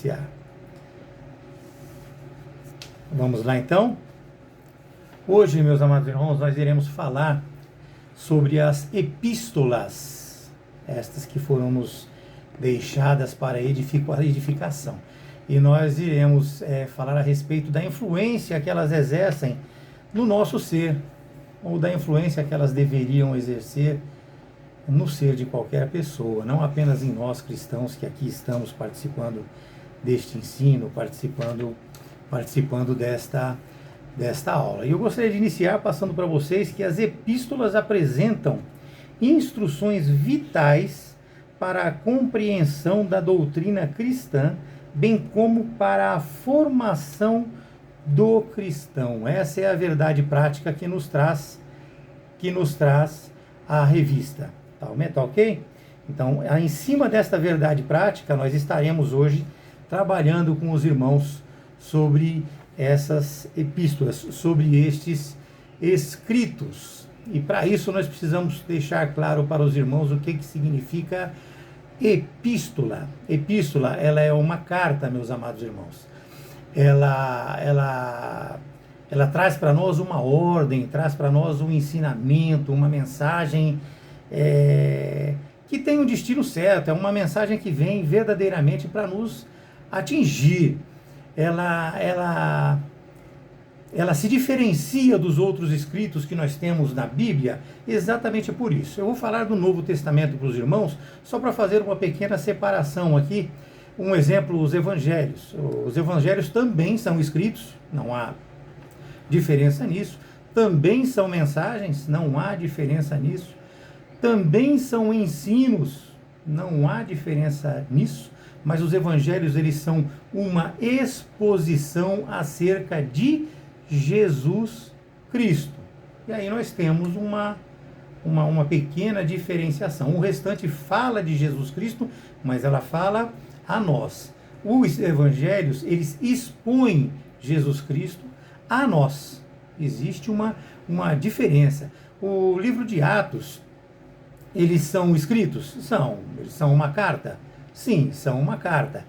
iniciar. Vamos lá então? Hoje, meus amados irmãos, nós iremos falar sobre as epístolas, estas que foram nos deixadas para edificação. E nós iremos falar a respeito da influência que elas exercem no nosso ser, ou da influência que elas deveriam exercer no ser de qualquer pessoa, não apenas em nós cristãos que aqui estamos participando deste ensino, participando desta aula. E eu gostaria de iniciar passando para vocês que as epístolas apresentam instruções vitais para a compreensão da doutrina cristã, bem como para a formação do cristão. Essa é a verdade prática que nos traz a revista. Tá ok? Então, em cima desta verdade prática, nós estaremos hoje trabalhando com os irmãos sobre essas epístolas, sobre estes escritos. E para isso nós precisamos deixar claro para os irmãos o que significa epístola. Epístola, ela é uma carta, meus amados irmãos. Ela traz para nós uma ordem, traz para nós um ensinamento, uma mensagem que tem um destino certo, é uma mensagem que vem verdadeiramente para nos atingir. Ela se diferencia dos outros escritos que nós temos na Bíblia exatamente por isso. Eu vou falar do Novo Testamento para os irmãos, só para fazer uma pequena separação aqui. Um exemplo, os evangelhos. Os evangelhos também são escritos, não há diferença nisso. Também são mensagens, não há diferença nisso. Também são ensinos, não há diferença nisso. Mas os evangelhos, eles são uma exposição acerca de Jesus Cristo. E aí nós temos uma pequena diferenciação. O restante fala de Jesus Cristo, mas ela fala a nós. Os evangelhos, eles expõem Jesus Cristo a nós. Existe uma diferença. O livro de Atos, eles são escritos? Eles são uma carta? Sim, são uma carta.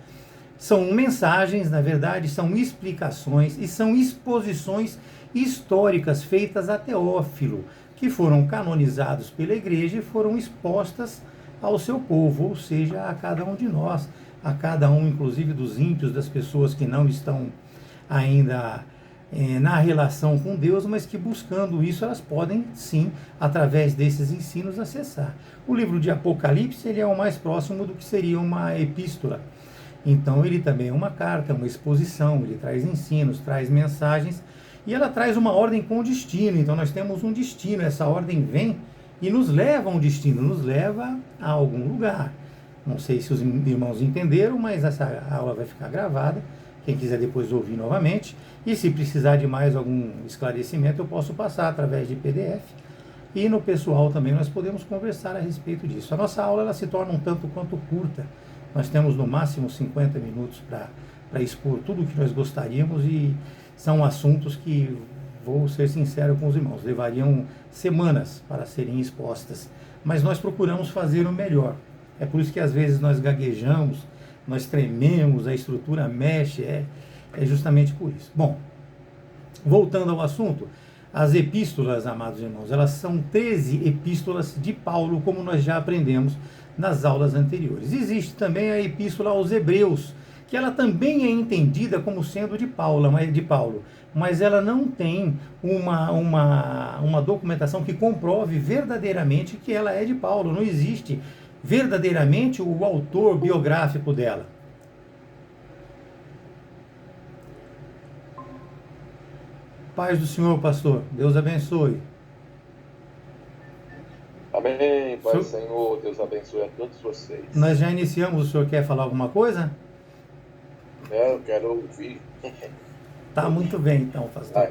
São mensagens, na verdade, são explicações e são exposições históricas feitas a Teófilo, que foram canonizados pela igreja e foram expostas ao seu povo, ou seja, a cada um de nós, a cada um, inclusive dos ímpios, das pessoas que não estão ainda na relação com Deus, mas que buscando isso, elas podem sim, através desses ensinos, acessar. O livro de Apocalipse, ele é o mais próximo do que seria uma epístola. Então ele também é uma carta, uma exposição, ele traz ensinos, traz mensagens, e ela traz uma ordem com destino. Então nós temos um destino, essa ordem vem e nos leva a um destino, nos leva a algum lugar. Não sei se os irmãos entenderam, mas essa aula vai ficar gravada, quem quiser depois ouvir novamente, e se precisar de mais algum esclarecimento, eu posso passar através de PDF, e no pessoal também nós podemos conversar a respeito disso. A nossa aula, ela se torna um tanto quanto curta, nós temos no máximo 50 minutos para expor tudo o que nós gostaríamos, e são assuntos que, vou ser sincero com os irmãos, levariam semanas para serem expostas, mas nós procuramos fazer o melhor. É por isso que às vezes nós gaguejamos, nós trememos, a estrutura mexe, é justamente por isso. Bom, voltando ao assunto, as epístolas, amados irmãos, elas são 13 epístolas de Paulo, como nós já aprendemos nas aulas anteriores. Existe também a epístola aos Hebreus, que ela também é entendida como sendo de Paulo, mas ela não tem uma documentação que comprove verdadeiramente que ela é de Paulo. Não existe verdadeiramente o autor biográfico dela. Paz do Senhor, pastor. Deus abençoe. Amém, Pai Senhor. Deus abençoe a todos vocês. Nós já iniciamos. O senhor quer falar alguma coisa? Eu quero ouvir. Tá muito bem, então, pastor.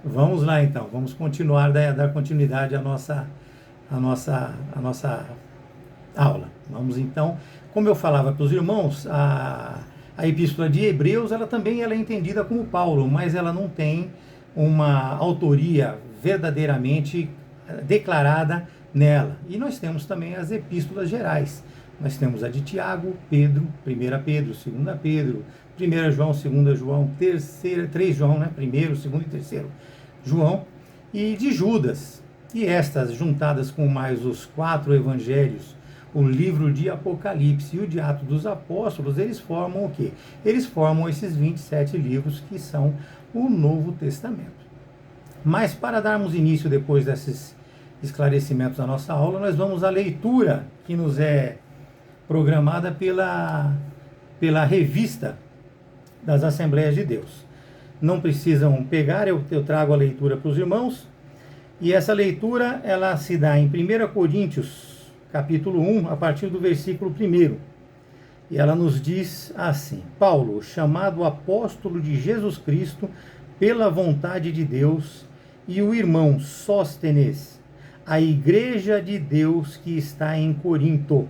Vamos lá, então. Vamos continuar, dar continuidade à nossa aula. Vamos, então, como eu falava para os irmãos, a epístola de Hebreus, ela também é entendida como Paulo, mas ela não tem uma autoria verdadeiramente declarada nela. E nós temos também as epístolas gerais. Nós temos a de Tiago, Pedro, 1 Pedro, 2 Pedro, 1 João, 2 João, 3 João, né? 1º, 2º e 3º João, e de Judas. E estas, juntadas com mais os 4 evangelhos, o livro de Apocalipse e o de Atos dos Apóstolos, eles formam o quê? Eles formam esses 27 livros que são o Novo Testamento. Mas para darmos início depois desses esclarecimentos da nossa aula, nós vamos à leitura que nos é programada pela revista das Assembleias de Deus. Não precisam pegar, eu trago a leitura para os irmãos, e essa leitura ela se dá em 1 Coríntios, capítulo 1, a partir do versículo 1. E ela nos diz assim: Paulo, chamado apóstolo de Jesus Cristo, pela vontade de Deus, e o irmão Sóstenes, a igreja de Deus que está em Corinto.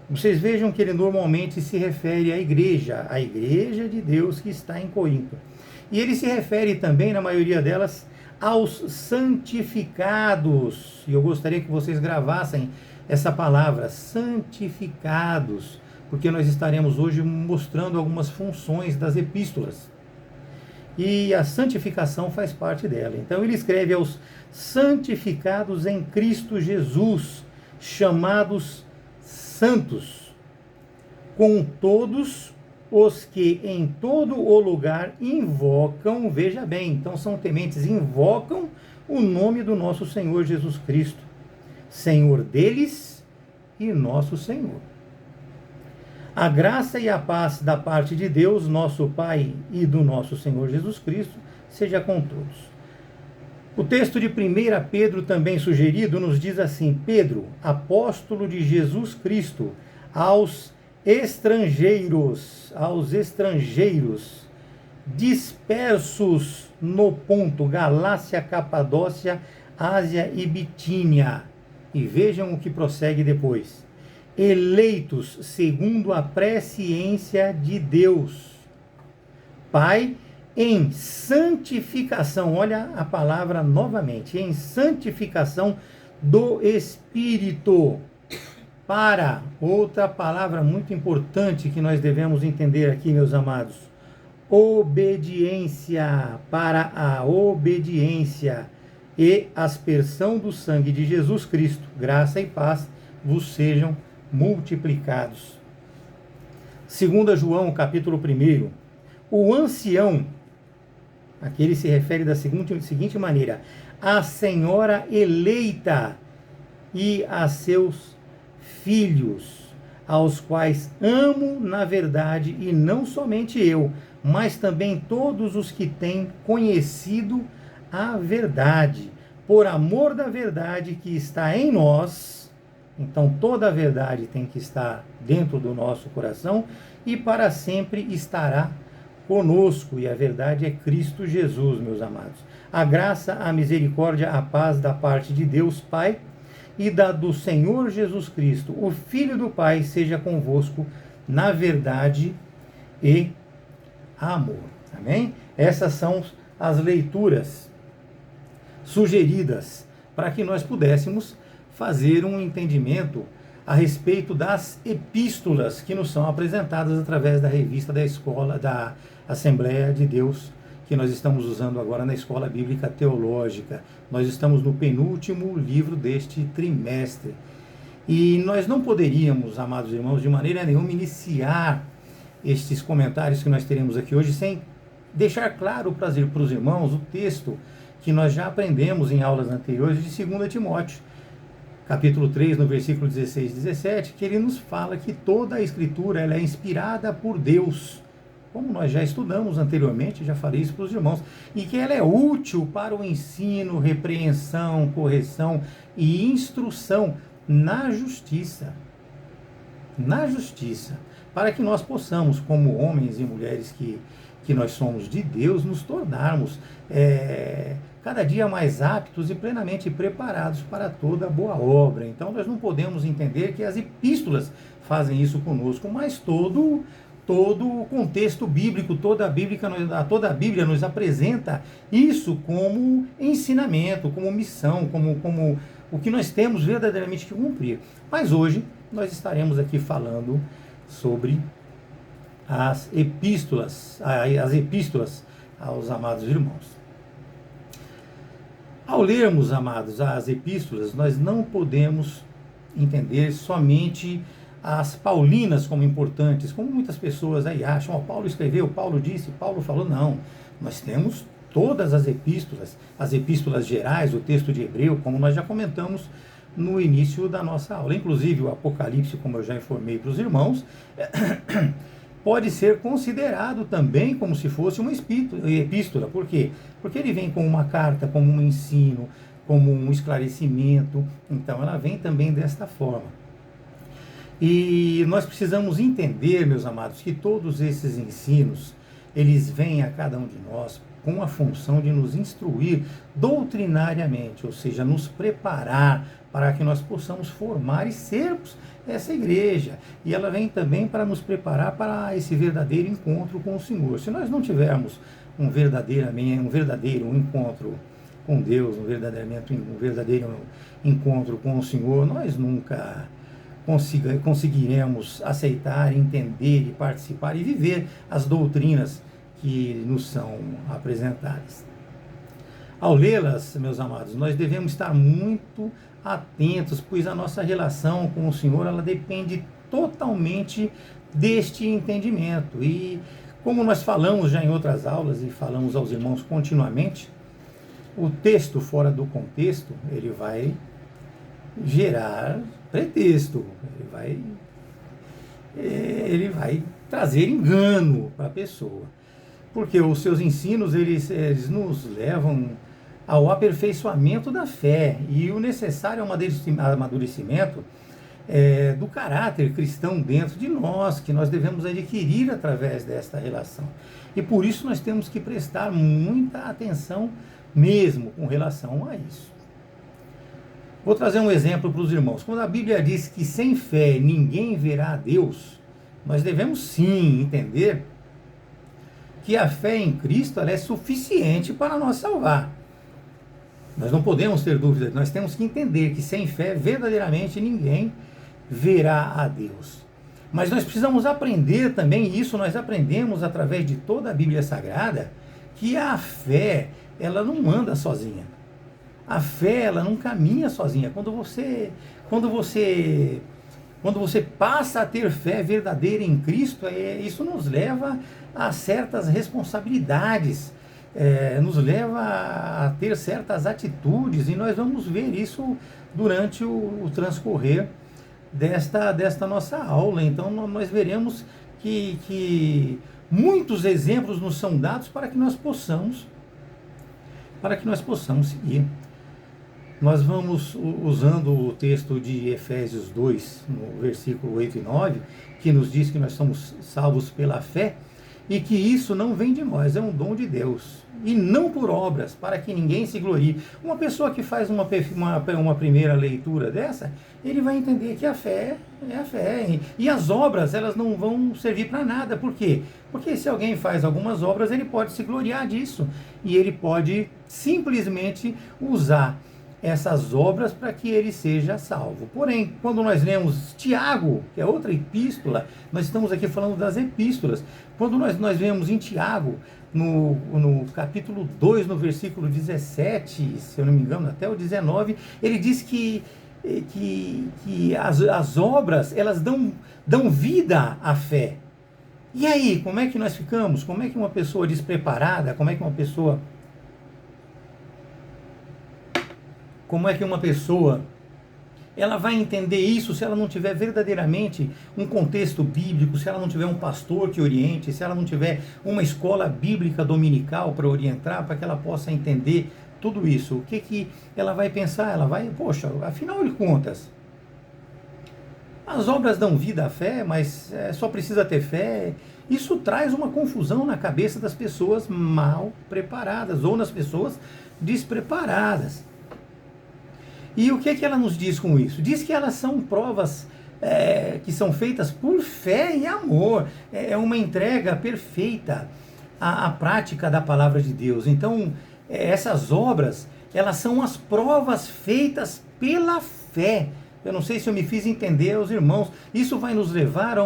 Vocês vejam que ele normalmente se refere à igreja de Deus que está em Corinto. E ele se refere também, na maioria delas, aos santificados. E eu gostaria que vocês gravassem essa palavra, santificados, porque nós estaremos hoje mostrando algumas funções das epístolas. E a santificação faz parte dela. Então ele escreve aos santificados em Cristo Jesus, chamados santos, com todos os que em todo o lugar invocam, veja bem, então são tementes, invocam o nome do nosso Senhor Jesus Cristo, Senhor deles e nosso Senhor. A graça e a paz da parte de Deus, nosso Pai, e do nosso Senhor Jesus Cristo, seja com todos. O texto de 1 Pedro, também sugerido, nos diz assim: Pedro, apóstolo de Jesus Cristo, aos estrangeiros, dispersos no ponto, Galácia, Capadócia, Ásia e Bitínia. E vejam o que prossegue depois. Eleitos segundo a presciência de Deus, Pai, em santificação, olha a palavra novamente, em santificação do Espírito, para, outra palavra muito importante que nós devemos entender aqui, meus amados, obediência, para a obediência e aspersão do sangue de Jesus Cristo, graça e paz vos sejam multiplicados. 2 João, capítulo 1, o ancião, aqui ele se refere da seguinte maneira: a senhora eleita e a seus filhos, aos quais amo na verdade, e não somente eu, mas também todos os que têm conhecido a verdade, por amor da verdade que está em nós. Então toda a verdade tem que estar dentro do nosso coração e para sempre estará conosco, e a verdade é Cristo Jesus, meus amados. A graça, a misericórdia, a paz da parte de Deus Pai e da do Senhor Jesus Cristo, o Filho do Pai, seja convosco na verdade e amor. Amém? Essas são as leituras sugeridas para que nós pudéssemos fazer um entendimento a respeito das epístolas que nos são apresentadas através da revista da escola da Assembleia de Deus, que nós estamos usando agora na Escola Bíblica Teológica. Nós estamos no penúltimo livro deste trimestre. E nós não poderíamos, amados irmãos, de maneira nenhuma iniciar estes comentários que nós teremos aqui hoje sem deixar claro para os irmãos o texto que nós já aprendemos em aulas anteriores de 2 Timóteo, capítulo 3, no versículo 16 e 17, que ele nos fala que toda a Escritura ela é inspirada por Deus, como nós já estudamos anteriormente, já falei isso para os irmãos, e que ela é útil para o ensino, repreensão, correção e instrução na justiça, para que nós possamos, como homens e mulheres que nós somos de Deus, nos tornarmos cada dia mais aptos e plenamente preparados para toda boa obra. Então nós não podemos entender que as epístolas fazem isso conosco, mas todo o contexto bíblico, toda a Bíblia nos apresenta isso como ensinamento, como missão, como o que nós temos verdadeiramente que cumprir. Mas hoje nós estaremos aqui falando sobre as epístolas aos amados irmãos. Ao lermos, amados, as epístolas, nós não podemos entender somente as paulinas como importantes, como muitas pessoas aí acham. Paulo escreveu, Paulo disse, Paulo falou. Não, nós temos todas as epístolas gerais, o texto de Hebreu, como nós já comentamos no início da nossa aula. Inclusive o Apocalipse, como eu já informei para os irmãos, pode ser considerado também como se fosse uma epístola. Por quê? Porque ele vem como uma carta, como um ensino, como um esclarecimento. Então ela vem também desta forma. E nós precisamos entender, meus amados, que todos esses ensinos, eles vêm a cada um de nós com a função de nos instruir doutrinariamente, ou seja, nos preparar para que nós possamos formar e sermos essa igreja. E ela vem também para nos preparar para esse verdadeiro encontro com o Senhor. Se nós não tivermos um verdadeiro encontro com Deus, um verdadeiro encontro com o Senhor, nós nunca conseguiremos aceitar, entender e participar e viver as doutrinas que nos são apresentadas. Ao lê-las, meus amados, nós devemos estar muito atentos, pois a nossa relação com o Senhor, ela depende totalmente deste entendimento. E como nós falamos já em outras aulas e falamos aos irmãos continuamente, o texto fora do contexto, ele vai gerar pretexto, ele vai trazer engano para a pessoa, porque os seus ensinos eles nos levam ao aperfeiçoamento da fé e o necessário amadurecimento do caráter cristão dentro de nós, que nós devemos adquirir através desta relação. E por isso nós temos que prestar muita atenção mesmo com relação a isso. Vou trazer um exemplo para os irmãos. Quando a Bíblia diz que sem fé ninguém verá a Deus, nós devemos sim entender que a fé em Cristo ela é suficiente para nos salvar. Nós não podemos ter dúvida, nós temos que entender que sem fé verdadeiramente ninguém verá a Deus. Mas nós precisamos aprender também, e isso nós aprendemos através de toda a Bíblia Sagrada, que a fé ela não anda sozinha. A fé, ela não caminha sozinha. Quando você passa a ter fé verdadeira em Cristo, isso nos leva a certas responsabilidades, nos leva a ter certas atitudes, e nós vamos ver isso durante o transcorrer desta nossa aula. Então, nós veremos que muitos exemplos nos são dados para que nós possamos seguir. Nós vamos usando o texto de Efésios 2, no versículo 8 e 9, que nos diz que nós somos salvos pela fé, e que isso não vem de nós, é um dom de Deus, e não por obras, para que ninguém se glorie. Uma pessoa que faz uma primeira leitura dessa, ele vai entender que a fé é a fé, e as obras, elas não vão servir para nada. Por quê? Porque se alguém faz algumas obras, ele pode se gloriar disso, e ele pode simplesmente usar essas obras para que ele seja salvo. Porém, quando nós lemos Tiago, que é outra epístola, nós estamos aqui falando das epístolas, quando nós vemos em Tiago, no capítulo 2, no versículo 17, se eu não me engano, até o 19, ele diz que as obras, elas dão vida à fé. E aí, como é que nós ficamos? Como é que uma pessoa despreparada, como é que uma pessoa ela vai entender isso se ela não tiver verdadeiramente um contexto bíblico, se ela não tiver um pastor que oriente, se ela não tiver uma escola bíblica dominical para orientar, para que ela possa entender tudo isso? O que ela vai pensar? Ela vai, poxa, afinal de contas, as obras dão vida à fé, mas só precisa ter fé. Isso traz uma confusão na cabeça das pessoas mal preparadas ou nas pessoas despreparadas. E o que ela nos diz com isso? Diz que elas são provas que são feitas por fé e amor. É uma entrega perfeita à prática da palavra de Deus. Então, essas obras, elas são as provas feitas pela fé. Eu não sei se eu me fiz entender aos irmãos. Isso vai nos levar a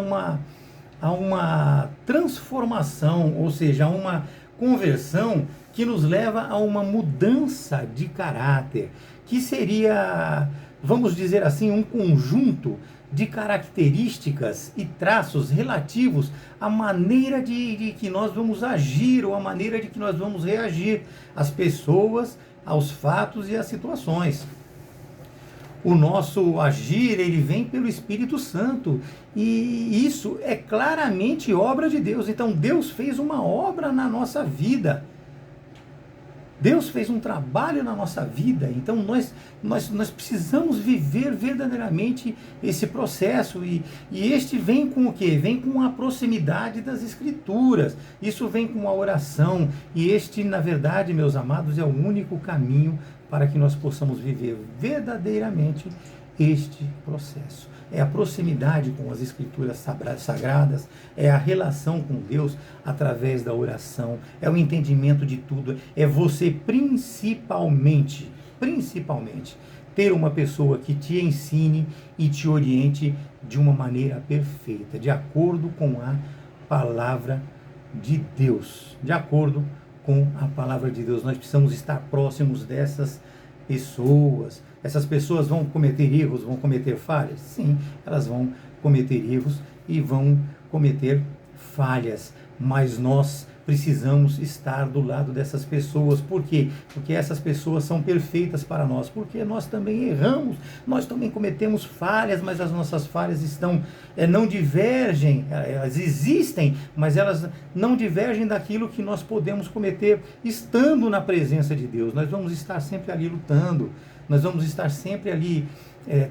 uma transformação, ou seja, a uma conversão que nos leva a uma mudança de caráter, que seria, vamos dizer assim, um conjunto de características e traços relativos à maneira de que nós vamos agir ou à maneira de que nós vamos reagir às pessoas, aos fatos e às situações. O nosso agir, ele vem pelo Espírito Santo, e isso é claramente obra de Deus. Então Deus fez uma obra na nossa vida. Deus fez um trabalho na nossa vida. Então nós precisamos viver verdadeiramente esse processo, e este vem com o quê? Vem com a proximidade das Escrituras. Isso vem com a oração, e este, na verdade, meus amados, é o único caminho para que nós possamos viver verdadeiramente este processo. É a proximidade com as Escrituras sagradas, é a relação com Deus através da oração, é o entendimento de tudo, é você principalmente, ter uma pessoa que te ensine e te oriente de uma maneira perfeita, de acordo com a palavra de Deus, de acordo com a palavra de Deus. Nós precisamos estar próximos dessas pessoas. Essas pessoas vão cometer erros, vão cometer falhas? Sim, elas vão cometer erros e vão cometer falhas, mas nós precisamos estar do lado dessas pessoas. Por quê? Porque essas pessoas são perfeitas para nós, porque nós também erramos, nós também cometemos falhas, mas as nossas falhas não divergem, elas existem, mas elas não divergem daquilo que nós podemos cometer estando na presença de Deus. Nós vamos estar sempre ali lutando, nós vamos estar sempre ali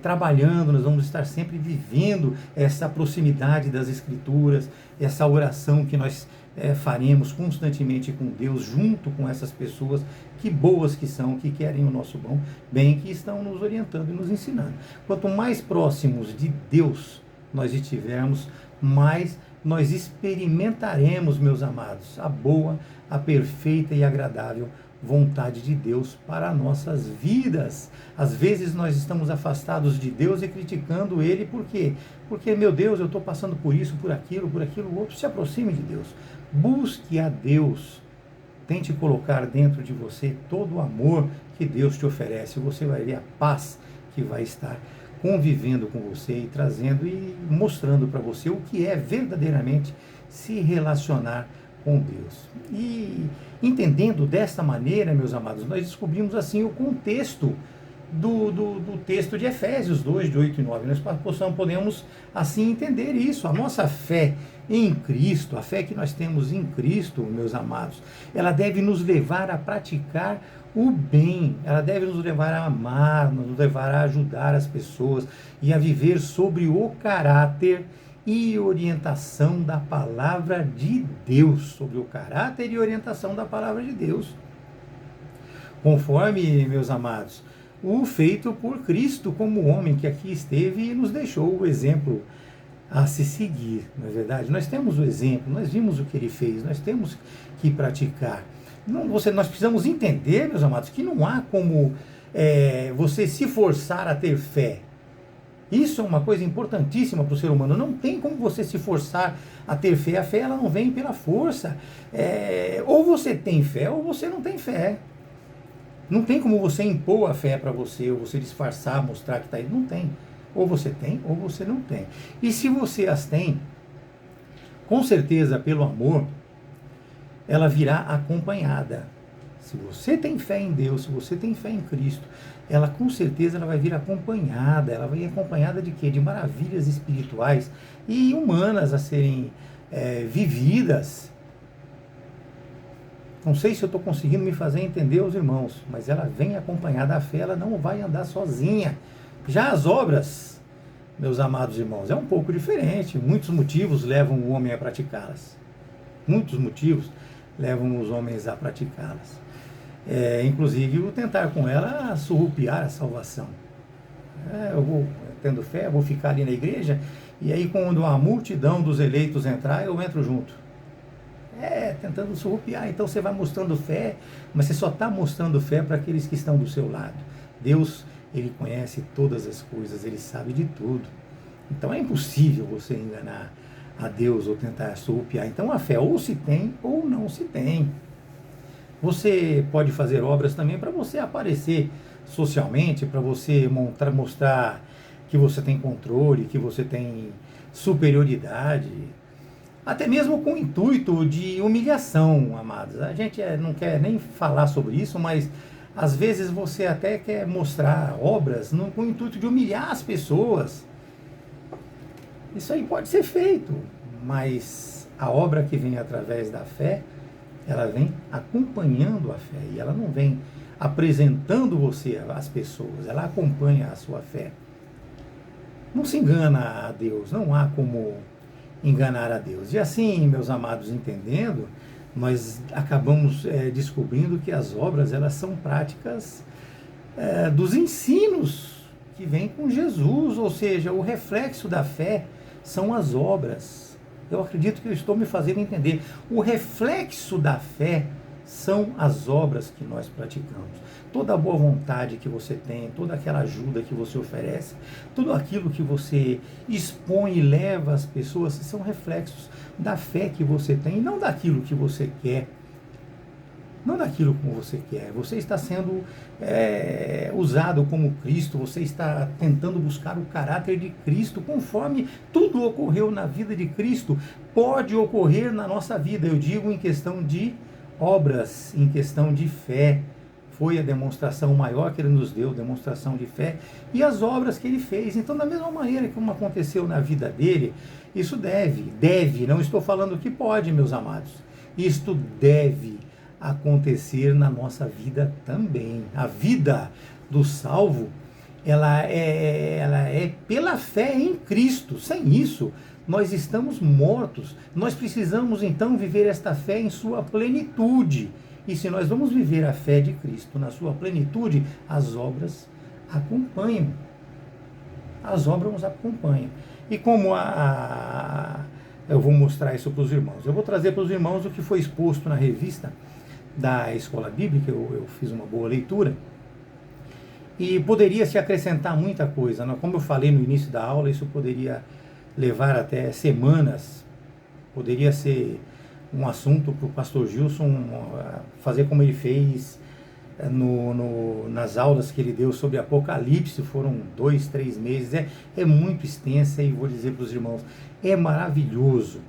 trabalhando, nós vamos estar sempre vivendo essa proximidade das Escrituras, essa oração que nós faremos constantemente com Deus, junto com essas pessoas que boas que são, que querem o nosso bem, que estão nos orientando e nos ensinando. Quanto mais próximos de Deus nós estivermos, mais nós experimentaremos, meus amados, a boa, a perfeita e agradável vontade de Deus para nossas vidas. Às vezes nós estamos afastados de Deus e criticando Ele. Por quê? Porque, meu Deus, eu estou passando por isso, por aquilo, o outro. Se aproxime de Deus. Busque a Deus. Tente colocar dentro de você todo o amor que Deus te oferece. Você vai ver a paz que vai estar convivendo com você e trazendo e mostrando para você o que é verdadeiramente se relacionar com Deus. E entendendo desta maneira, meus amados, nós descobrimos assim o contexto do texto de Efésios 2, de 8 e 9. Nós podemos assim entender isso. A nossa fé em Cristo, a fé que nós temos em Cristo, meus amados, ela deve nos levar a praticar o bem, ela deve nos levar a amar, nos levar a ajudar as pessoas e a viver sobre o caráter e orientação da palavra de Deus, sobre o caráter e orientação da palavra de Deus, conforme, meus amados, o feito por Cristo como homem que aqui esteve e nos deixou o exemplo a se seguir, não é verdade? Nós temos o exemplo, nós vimos o que ele fez, nós temos que praticar. Nós precisamos entender, meus amados, que não há como você se forçar a ter fé. Isso é uma coisa importantíssima para o ser humano. Não tem como você se forçar a ter fé. A fé ela não vem pela força. Ou você tem fé ou você não tem fé. Não tem como você impor a fé para você, ou você disfarçar, mostrar que está aí. Não tem. Ou você tem ou você não tem. E se você as tem, com certeza pelo amor, ela virá acompanhada. Se você tem fé em Deus, se você tem fé em Cristo, ela com certeza ela vai vir acompanhada. Ela vai acompanhada de quê? De maravilhas espirituais e humanas a serem vividas. Não sei se eu estou conseguindo me fazer entender os irmãos, mas ela vem acompanhada. A fé ela não vai andar sozinha. Já as obras, meus amados irmãos, é um pouco diferente. Muitos motivos levam o homem a praticá-las. Muitos motivos levam os homens a praticá-las. Inclusive o tentar com ela surrupiar a salvação. Eu vou tendo fé, vou ficar ali na igreja, e aí quando a multidão dos eleitos entrar, eu entro junto. Tentando surrupiar. Então você vai mostrando fé, mas você só está mostrando fé para aqueles que estão do seu lado. Deus Ele conhece todas as coisas, Ele sabe de tudo. Então é impossível você enganar a Deus ou tentar surrupiar. Então a fé ou se tem ou não se tem. Você pode fazer obras também para você aparecer socialmente, para você mostrar que você tem controle, que você tem superioridade, até mesmo com o intuito de humilhação, amados. A gente não quer nem falar sobre isso, mas às vezes você até quer mostrar obras com o intuito de humilhar as pessoas. Isso aí pode ser feito, mas a obra que vem através da fé, ela vem acompanhando a fé, e ela não vem apresentando você às pessoas, ela acompanha a sua fé. Não se engana a Deus, não há como enganar a Deus. E assim, meus amados, entendendo, nós acabamos descobrindo que as obras, elas são práticas dos ensinos que vêm com Jesus, ou seja, o reflexo da fé são as obras. Eu acredito que eu estou me fazendo entender. O reflexo da fé são as obras que nós praticamos. Toda a boa vontade que você tem, toda aquela ajuda que você oferece, tudo aquilo que você expõe e leva às pessoas, são reflexos da fé que você tem, e não daquilo que você quer. Não daquilo como você quer. Você está sendo usado como Cristo, você está tentando buscar o caráter de Cristo, conforme tudo ocorreu na vida de Cristo, pode ocorrer na nossa vida. Eu digo em questão de obras, em questão de fé. Foi a demonstração maior que Ele nos deu, demonstração de fé, e as obras que Ele fez. Então, da mesma maneira como aconteceu na vida dele, isso deve, não estou falando que pode, meus amados, isto deve acontecer na nossa vida também. A vida do salvo, ela é pela fé em Cristo. Sem isso, nós estamos mortos. Nós precisamos, então, viver esta fé em sua plenitude. E se nós vamos viver a fé de Cristo na sua plenitude, as obras acompanham. As obras nos acompanham. E como eu vou mostrar isso para os irmãos? Eu vou trazer para os irmãos o que foi exposto na revista da Escola Bíblica. Eu fiz uma boa leitura. E poderia se acrescentar muita coisa. Como eu falei no início da aula, isso poderia levar até semanas. Poderia ser um assunto para o pastor Gilson fazer como ele fez nas aulas que ele deu sobre Apocalipse. Foram 2, 3 meses, é muito extensa, e vou dizer para os irmãos, é maravilhoso,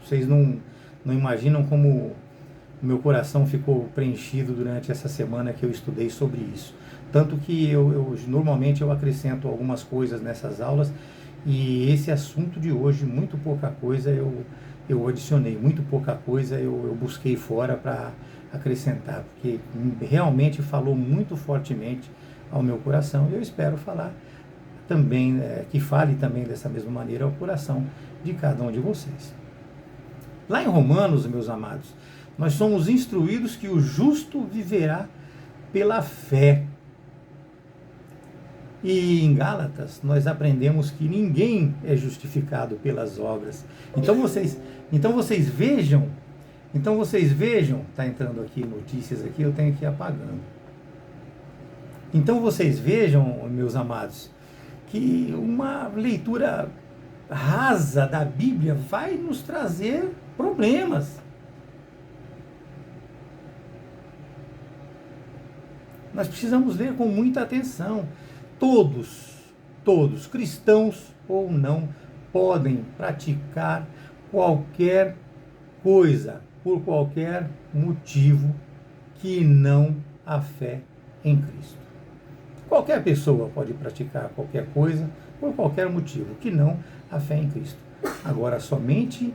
vocês não imaginam como o meu coração ficou preenchido durante essa semana que eu estudei sobre isso, tanto que normalmente eu acrescento algumas coisas nessas aulas, e esse assunto de hoje, muito pouca coisa eu adicionei, muito pouca coisa eu busquei fora para acrescentar, porque realmente falou muito fortemente ao meu coração, e eu espero falar também, que fale também dessa mesma maneira ao coração de cada um de vocês. Lá em Romanos, meus amados, nós somos instruídos que o justo viverá pela fé. E em Gálatas, nós aprendemos que ninguém é justificado pelas obras. Então vocês vejam, está entrando aqui notícias aqui, eu tenho que ir apagando. Então vocês vejam, meus amados, que uma leitura rasa da Bíblia vai nos trazer problemas. Nós precisamos ler com muita atenção. Todos, cristãos ou não, podem praticar qualquer coisa, por qualquer motivo, que não a fé em Cristo. Qualquer pessoa pode praticar qualquer coisa, por qualquer motivo, que não a fé em Cristo. Agora, somente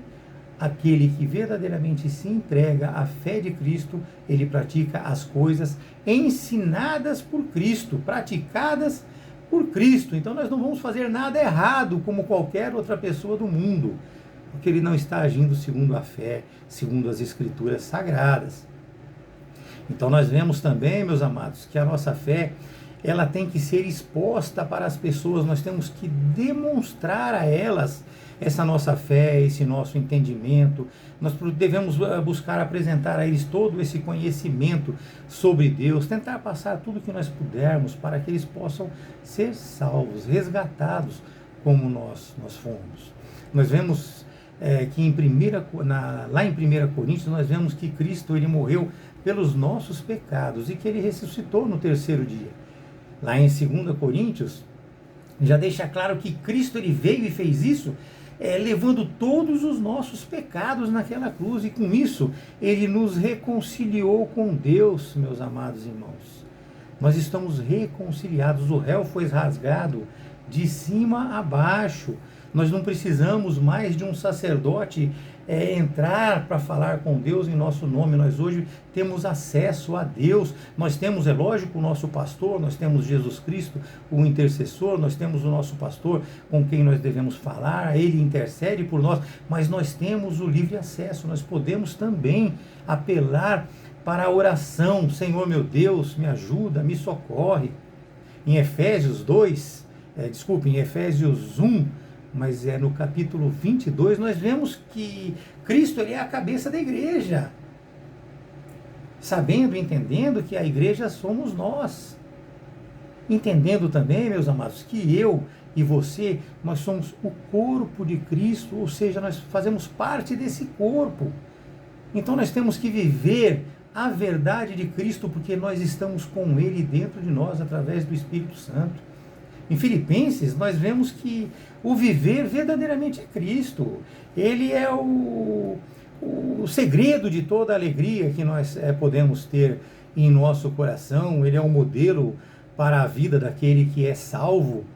aquele que verdadeiramente se entrega à fé de Cristo, ele pratica as coisas ensinadas por Cristo, praticadas por Cristo. Então nós não vamos fazer nada errado como qualquer outra pessoa do mundo, porque ele não está agindo segundo a fé, segundo as Escrituras Sagradas. Então nós vemos também, meus amados, que a nossa fé, ela tem que ser exposta para as pessoas, nós temos que demonstrar a elas essa nossa fé, esse nosso entendimento. Nós devemos buscar apresentar a eles todo esse conhecimento sobre Deus, tentar passar tudo que nós pudermos para que eles possam ser salvos, resgatados como nós fomos. Nós vemos que lá em 1 Coríntios nós vemos que Cristo ele morreu pelos nossos pecados e que ele ressuscitou no terceiro dia. Lá em 2 Coríntios já deixa claro que Cristo ele veio e fez isso levando todos os nossos pecados naquela cruz, e com isso ele nos reconciliou com Deus, meus amados irmãos. Nós estamos reconciliados, o véu foi rasgado de cima a baixo. Nós não precisamos mais de um sacerdote entrar para falar com Deus em nosso nome. Nós hoje temos acesso a Deus. Nós temos, é lógico, o nosso pastor, nós temos Jesus Cristo, o intercessor, nós temos o nosso pastor com quem nós devemos falar, ele intercede por nós, mas nós temos o livre acesso. Nós podemos também apelar para a oração. Senhor meu Deus, me ajuda, me socorre. Em Efésios 1, mas no capítulo 22, nós vemos que Cristo ele é a cabeça da igreja, sabendo, entendendo que a igreja somos nós, entendendo também, meus amados, que eu e você, nós somos o corpo de Cristo, ou seja, nós fazemos parte desse corpo. Então nós temos que viver a verdade de Cristo, porque nós estamos com Ele dentro de nós, através do Espírito Santo. Em Filipenses, nós vemos que o viver verdadeiramente é Cristo. Ele é o segredo de toda a alegria que nós podemos ter em nosso coração. Ele é o modelo para a vida daquele que é salvo.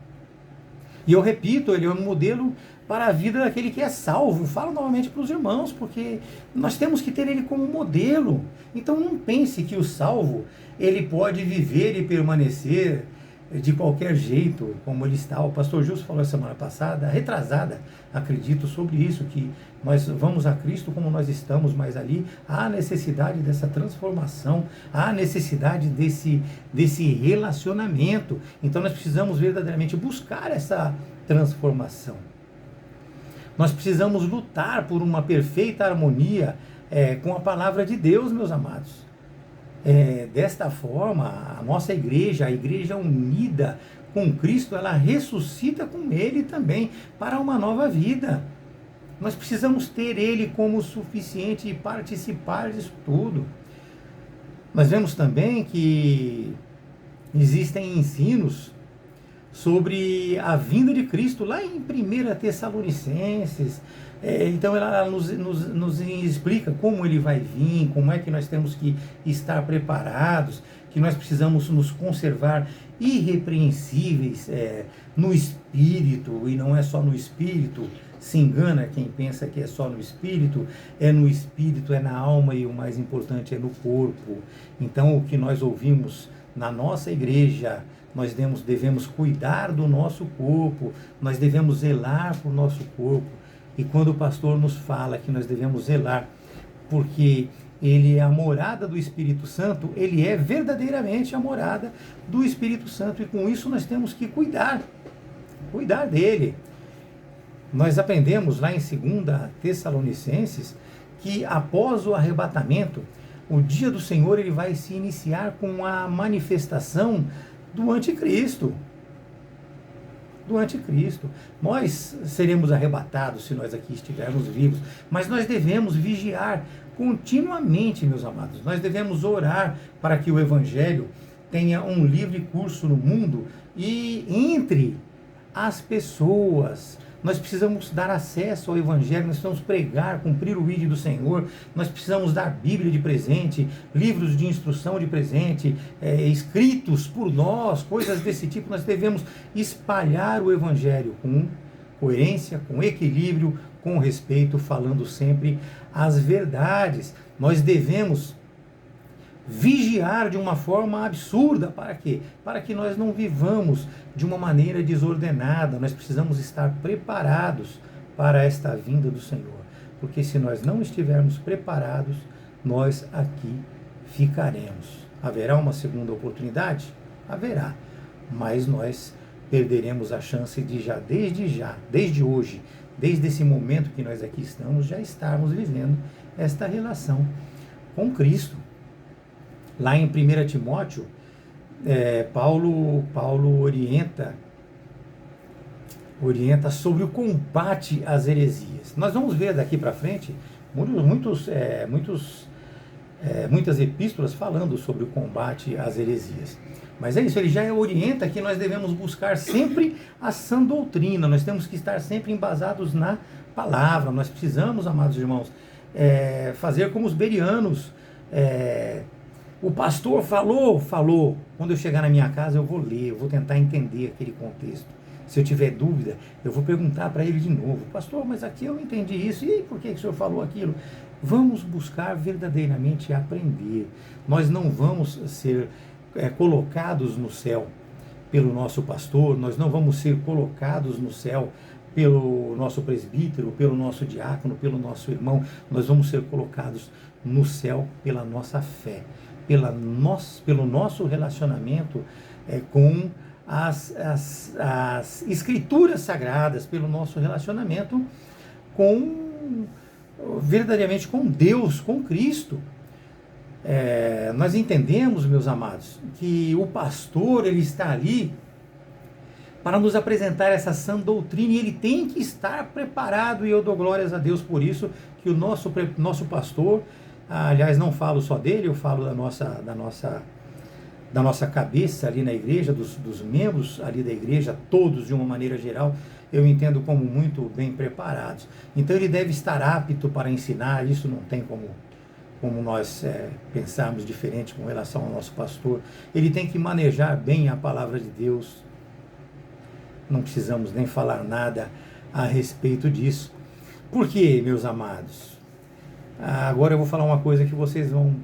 E eu repito, ele é um modelo para a vida daquele que é salvo. Falo novamente para os irmãos, porque nós temos que ter ele como modelo. Então não pense que o salvo ele pode viver e permanecer de qualquer jeito, como ele está. O pastor Justo falou semana passada, retrasada, acredito, sobre isso, que nós vamos a Cristo como nós estamos, mas ali há necessidade dessa transformação, há necessidade desse relacionamento. Então nós precisamos verdadeiramente buscar essa transformação. Nós precisamos lutar por uma perfeita harmonia com a palavra de Deus, meus amados. Desta forma, a nossa igreja, a igreja unida com Cristo, ela ressuscita com Ele também para uma nova vida. Nós precisamos ter Ele como suficiente e participar disso tudo. Nós vemos também que existem ensinos sobre a vinda de Cristo lá em 1 Tessalonicenses. Então ela nos explica como ele vai vir, como é que nós temos que estar preparados, que nós precisamos nos conservar irrepreensíveis no Espírito, e não é só no Espírito. Se engana quem pensa que é só no Espírito, é no Espírito, é na alma, e o mais importante é no corpo. Então o que nós ouvimos na nossa igreja, nós devemos cuidar do nosso corpo, nós devemos zelar por nosso corpo. E quando o pastor nos fala que nós devemos zelar, porque ele é a morada do Espírito Santo, ele é verdadeiramente a morada do Espírito Santo, e com isso nós temos que cuidar dele. Nós aprendemos lá em 2 Tessalonicenses que após o arrebatamento, o dia do Senhor ele vai se iniciar com a manifestação do anticristo. Nós seremos arrebatados se nós aqui estivermos vivos, mas nós devemos vigiar continuamente, meus amados. Nós devemos orar para que o Evangelho tenha um livre curso no mundo e entre as pessoas. Nós precisamos dar acesso ao Evangelho, nós precisamos pregar, cumprir o ídolo do Senhor, nós precisamos dar Bíblia de presente, livros de instrução de presente, escritos por nós, coisas desse tipo. Nós devemos espalhar o Evangelho com coerência, com equilíbrio, com respeito, falando sempre as verdades. Nós devemos vigiar de uma forma absurda. Para quê? Para que nós não vivamos de uma maneira desordenada. Nós precisamos estar preparados para esta vinda do Senhor, porque se nós não estivermos preparados, nós aqui ficaremos. Haverá uma segunda oportunidade? Haverá, mas nós perderemos a chance de desde hoje, desde esse momento que nós aqui estamos, já estarmos vivendo esta relação com Cristo. Lá em 1 Timóteo, Paulo orienta sobre o combate às heresias. Nós vamos ver daqui para frente muitas epístolas falando sobre o combate às heresias. Mas é isso, ele já orienta que nós devemos buscar sempre a sã doutrina, nós temos que estar sempre embasados na palavra. Nós precisamos, amados irmãos, fazer como os bereanos. O pastor falou. Quando eu chegar na minha casa, eu vou ler, eu vou tentar entender aquele contexto. Se eu tiver dúvida, eu vou perguntar para ele de novo: pastor, mas aqui eu entendi isso, e por que o senhor falou aquilo? Vamos buscar verdadeiramente aprender. Nós não vamos ser colocados no céu pelo nosso pastor, nós não vamos ser colocados no céu pelo nosso presbítero, pelo nosso diácono, pelo nosso irmão. Nós vamos ser colocados no céu pela nossa fé, pelo nosso relacionamento com as escrituras sagradas, pelo nosso relacionamento verdadeiramente com Deus, com Cristo. Nós entendemos, meus amados, que o pastor, ele está ali para nos apresentar essa sã doutrina, e ele tem que estar preparado, e eu dou glórias a Deus por isso, que o nosso pastor, aliás, não falo só dele, eu falo da nossa cabeça ali na igreja, dos membros ali da igreja, todos de uma maneira geral, eu entendo como muito bem preparados. Então ele deve estar apto para ensinar, isso não tem como nós pensarmos diferente com relação ao nosso pastor. Ele tem que manejar bem a palavra de Deus. Não precisamos nem falar nada a respeito disso. Por quê, meus amados? Agora eu vou falar uma coisa que vocês vão...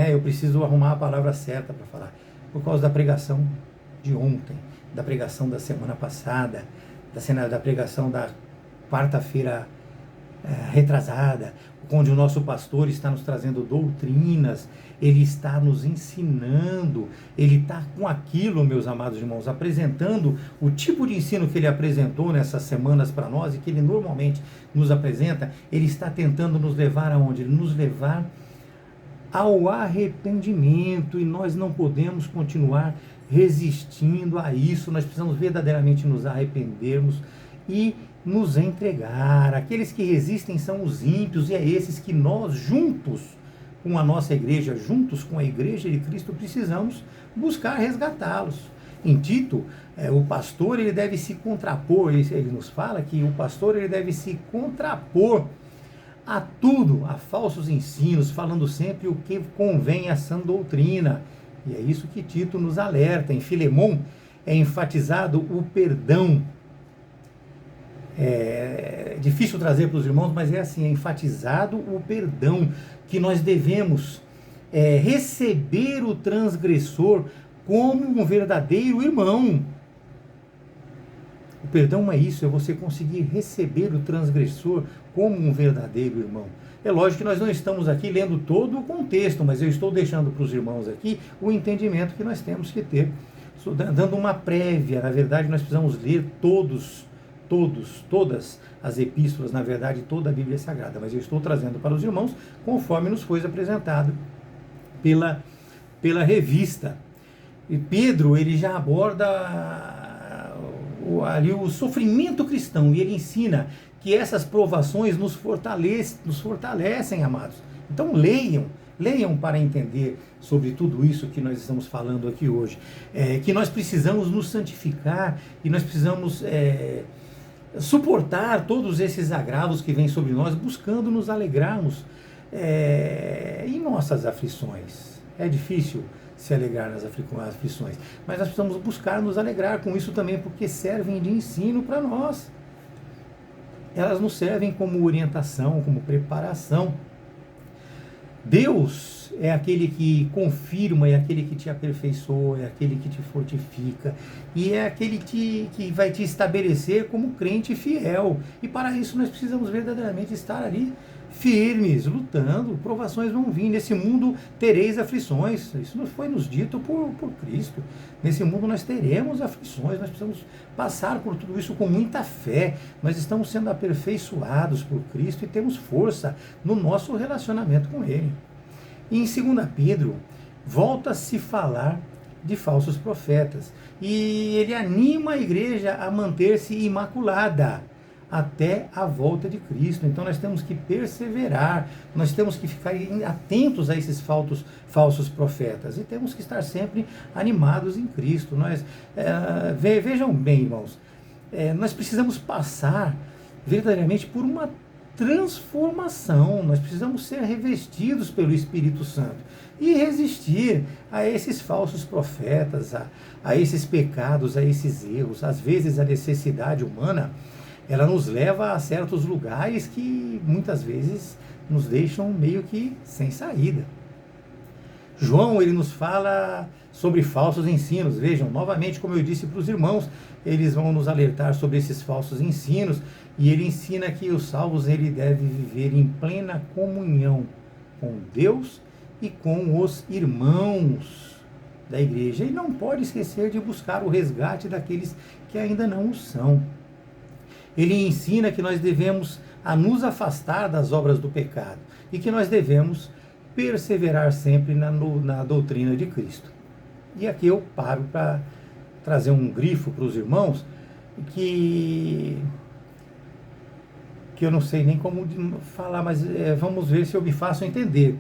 eu preciso arrumar a palavra certa para falar. Por causa da pregação de ontem, da pregação da semana passada, da pregação da quarta-feira retrasada, onde o nosso pastor está nos trazendo doutrinas, ele está nos ensinando, ele está com aquilo, meus amados irmãos, apresentando o tipo de ensino que ele apresentou nessas semanas para nós, e que ele normalmente nos apresenta. Ele está tentando nos levar aonde? Nos levar ao arrependimento, e nós não podemos continuar resistindo a isso. Nós precisamos verdadeiramente nos arrependermos e nos entregar. Aqueles que resistem são os ímpios, e é esses que nós, juntos com a nossa igreja, juntos com a igreja de Cristo, precisamos buscar resgatá-los. Em Tito, o pastor, ele deve se contrapor, ele nos fala que o pastor, ele deve se contrapor a tudo, a falsos ensinos, falando sempre o que convém à sã doutrina. E é isso que Tito nos alerta. Em Filemão é enfatizado o perdão. É difícil trazer para os irmãos, mas é assim, é enfatizado o perdão, que nós devemos receber o transgressor como um verdadeiro irmão. O perdão é isso, é você conseguir receber o transgressor como um verdadeiro irmão. É lógico que nós não estamos aqui lendo todo o contexto, mas eu estou deixando para os irmãos aqui o entendimento que nós temos que ter, dando uma prévia. Na verdade, nós precisamos ler todas as epístolas, na verdade, toda a Bíblia Sagrada, mas eu estou trazendo para os irmãos conforme nos foi apresentado pela revista. E Pedro, ele já aborda ali o sofrimento cristão, e ele ensina que essas provações nos fortalecem, amados. Então leiam para entender sobre tudo isso que nós estamos falando aqui hoje. Que nós precisamos nos santificar, e nós precisamos suportar todos esses agravos que vêm sobre nós, buscando nos alegrarmos em nossas aflições. É difícil se alegrar nas aflições, mas nós precisamos buscar nos alegrar com isso também, porque servem de ensino para nós. Elas nos servem como orientação, como preparação. Deus é aquele que confirma, é aquele que te aperfeiçoa, é aquele que te fortifica, e é aquele que vai te estabelecer como crente fiel. E para isso nós precisamos verdadeiramente estar ali firmes, lutando, provações vão vir. Nesse mundo tereis aflições. Isso foi nos dito por Cristo. Nesse mundo nós teremos aflições, nós precisamos passar por tudo isso com muita fé. Nós estamos sendo aperfeiçoados por Cristo e temos força no nosso relacionamento com Ele. E em 2 Pedro, volta a se falar de falsos profetas. E ele anima a igreja a manter-se imaculada até a volta de Cristo. Então nós temos que perseverar, nós temos que ficar atentos a esses falsos profetas e temos que estar sempre animados em Cristo. Vejam bem, irmãos, nós precisamos passar verdadeiramente por uma transformação, nós precisamos ser revestidos pelo Espírito Santo e resistir a esses falsos profetas, a esses pecados, a esses erros. Às vezes a necessidade humana, ela nos leva a certos lugares que muitas vezes nos deixam meio que sem saída. João, ele nos fala sobre falsos ensinos. Vejam, novamente, como eu disse para os irmãos, eles vão nos alertar sobre esses falsos ensinos, e ele ensina que os salvos, ele deve viver em plena comunhão com Deus e com os irmãos da igreja. E não pode esquecer de buscar o resgate daqueles que ainda não o são. Ele ensina que nós devemos nos afastar das obras do pecado e que nós devemos perseverar sempre na doutrina de Cristo. E aqui eu paro para trazer um grifo para os irmãos que eu não sei nem como falar, mas vamos ver se eu me faço entender.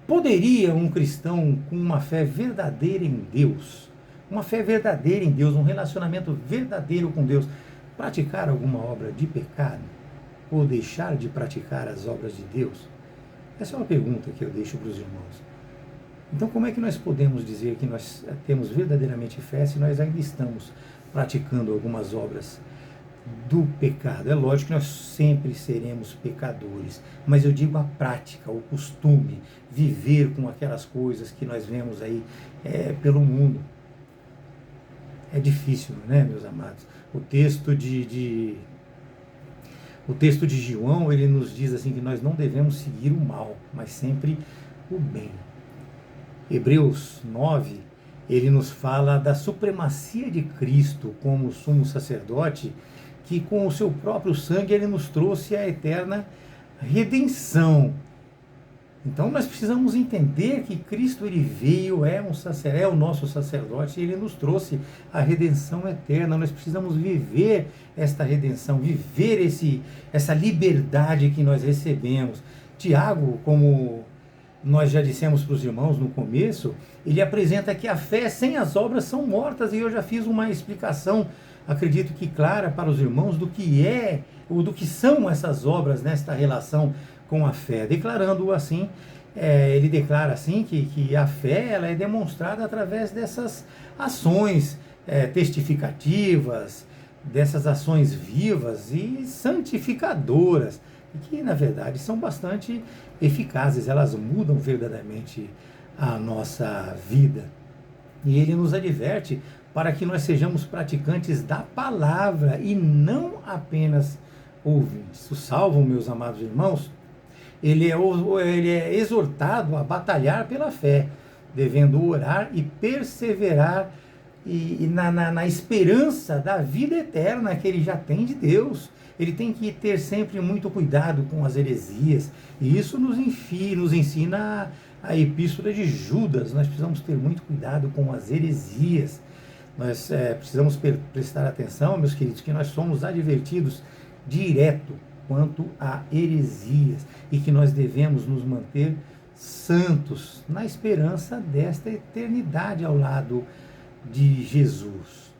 Poderia um cristão com uma fé verdadeira em Deus, um relacionamento verdadeiro com Deus, praticar alguma obra de pecado? Ou deixar de praticar as obras de Deus? Essa é uma pergunta que eu deixo para os irmãos. Então, como é que nós podemos dizer que nós temos verdadeiramente fé se nós ainda estamos praticando algumas obras do pecado? É lógico que nós sempre seremos pecadores, mas eu digo a prática, o costume, viver com aquelas coisas que nós vemos aí pelo mundo. É difícil, né, meus amados? O texto de João, ele nos diz assim que nós não devemos seguir o mal, mas sempre o bem. Hebreus 9, ele nos fala da supremacia de Cristo como sumo sacerdote, que com o seu próprio sangue ele nos trouxe a eterna redenção. Então nós precisamos entender que Cristo, ele veio, é o nosso sacerdote, e ele nos trouxe a redenção eterna. Nós precisamos viver esta redenção, viver essa liberdade que nós recebemos. Tiago, como nós já dissemos para os irmãos no começo, ele apresenta que a fé sem as obras são mortas, e eu já fiz uma explicação, acredito que clara para os irmãos, do que são essas obras nesta relação com a fé, declarando assim, ele declara assim que a fé, ela é demonstrada através dessas ações testificativas, dessas ações vivas e santificadoras, que na verdade são bastante eficazes, elas mudam verdadeiramente a nossa vida. E ele nos adverte para que nós sejamos praticantes da palavra e não apenas ouvintes. O salvo, meus amados irmãos, ele é exortado a batalhar pela fé, devendo orar e perseverar na esperança da vida eterna que ele já tem de Deus. Ele tem que ter sempre muito cuidado com as heresias, e isso nos ensina a epístola de Judas. Nós precisamos ter muito cuidado com as heresias. Nós precisamos prestar atenção, meus queridos, que nós somos advertidos direto quanto a heresias, e que nós devemos nos manter santos na esperança desta eternidade ao lado de Jesus.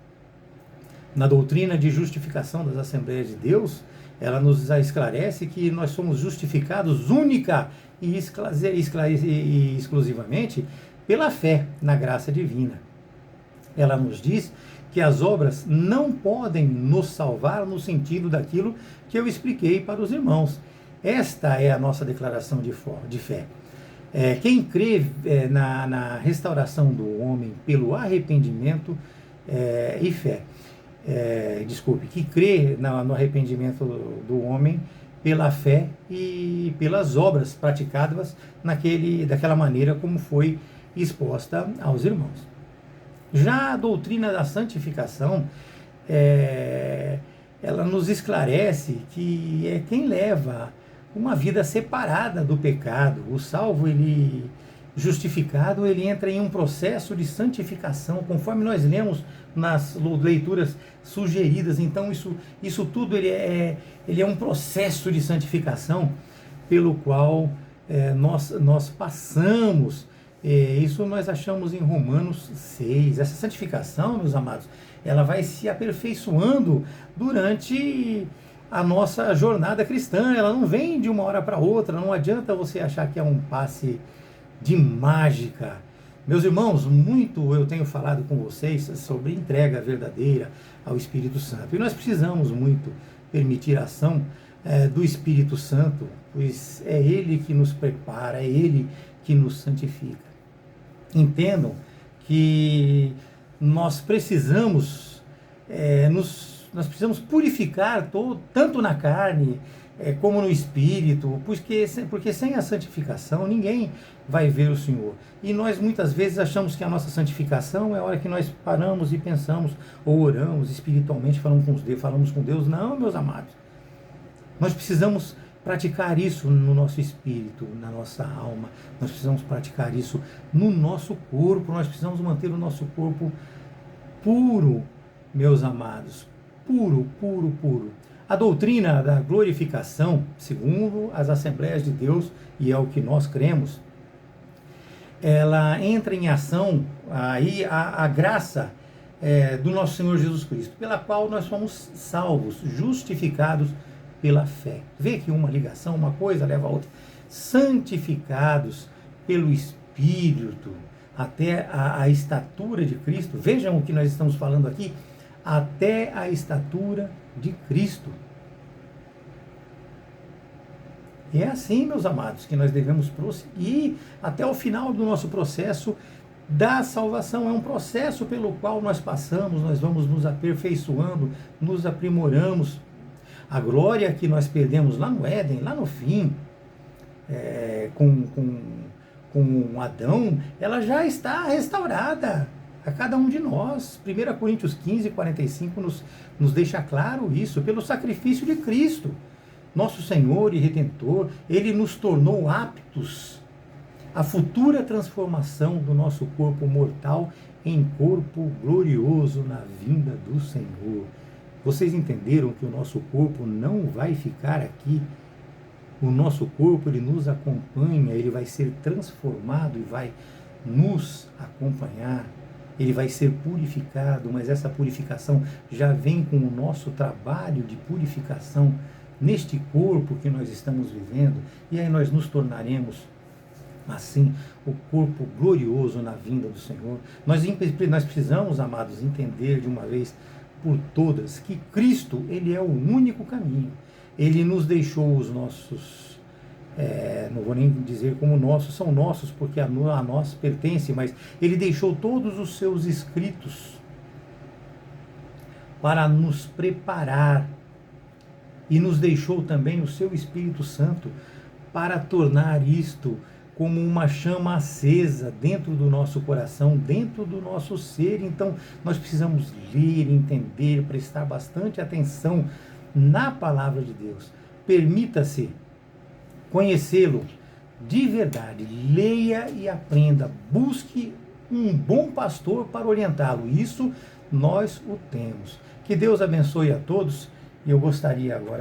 Na doutrina de justificação das Assembleias de Deus, ela nos esclarece que nós somos justificados única e exclusivamente pela fé na graça divina. Ela nos diz que as obras não podem nos salvar no sentido daquilo que eu expliquei para os irmãos. Esta é a nossa declaração de fé. Quem crê na restauração do homem pelo arrependimento e fé, que crê no arrependimento do homem pela fé e pelas obras praticadas daquela maneira como foi exposta aos irmãos. Já a doutrina da santificação, ela nos esclarece que é quem leva uma vida separada do pecado. O salvo, ele justificado, ele entra em um processo de santificação, conforme nós lemos nas leituras sugeridas. Então isso tudo ele é um processo de santificação pelo qual nós passamos. Isso nós achamos em Romanos 6. Essa santificação, meus amados, ela vai se aperfeiçoando durante a nossa jornada cristã. Ela não vem de uma hora para outra. Não adianta você achar que é um passe de mágica. Meus irmãos, muito eu tenho falado com vocês sobre entrega verdadeira ao Espírito Santo. E nós precisamos muito permitir a ação do Espírito Santo, pois é Ele que nos prepara, é Ele que nos santifica. Entendam que nós precisamos nós precisamos purificar tanto na carne como no espírito, porque sem a santificação ninguém vai ver o Senhor. E nós muitas vezes achamos que a nossa santificação é a hora que nós paramos e pensamos, ou oramos espiritualmente, falamos com Deus. Não, meus amados. Nós precisamos praticar isso no nosso espírito, na nossa alma. Nós precisamos praticar isso no nosso corpo. Nós precisamos manter o nosso corpo puro, meus amados. Puro, puro, puro. A doutrina da glorificação, segundo as Assembleias de Deus, e é o que nós cremos, ela entra em ação aí a graça do nosso Senhor Jesus Cristo, pela qual nós somos salvos, justificados pela fé. Vê que uma ligação, uma coisa leva a outra. Santificados pelo Espírito até a estatura de Cristo. Vejam o que nós estamos falando aqui. Até a estatura de Cristo. E é assim, meus amados, que nós devemos prosseguir até o final do nosso processo da salvação. É um processo pelo qual nós passamos, nós vamos nos aperfeiçoando, nos aprimoramos. A glória que nós perdemos lá no Éden, lá no fim, com Adão, ela já está restaurada a cada um de nós. 1 Coríntios 15, 45 nos deixa claro isso, pelo sacrifício de Cristo, nosso Senhor e Redentor. Ele nos tornou aptos à futura transformação do nosso corpo mortal em corpo glorioso na vinda do Senhor. Vocês entenderam que o nosso corpo não vai ficar aqui? O nosso corpo, ele nos acompanha, ele vai ser transformado e vai nos acompanhar. Ele vai ser purificado, mas essa purificação já vem com o nosso trabalho de purificação neste corpo que nós estamos vivendo, e aí nós nos tornaremos, assim, o corpo glorioso na vinda do Senhor. Nós precisamos, amados, entender de uma vez por todas que Cristo, ele é o único caminho. Ele nos deixou os nossos, não vou nem dizer como nossos, são nossos porque a nós pertence, mas ele deixou todos os seus escritos para nos preparar, e nos deixou também o seu Espírito Santo para tornar isto como uma chama acesa dentro do nosso coração, dentro do nosso ser. Então nós precisamos ler, entender, prestar bastante atenção na palavra de Deus. Permita-se conhecê-lo de verdade, leia e aprenda, busque um bom pastor para orientá-lo. Isso nós o temos. Que Deus abençoe a todos, e eu gostaria agora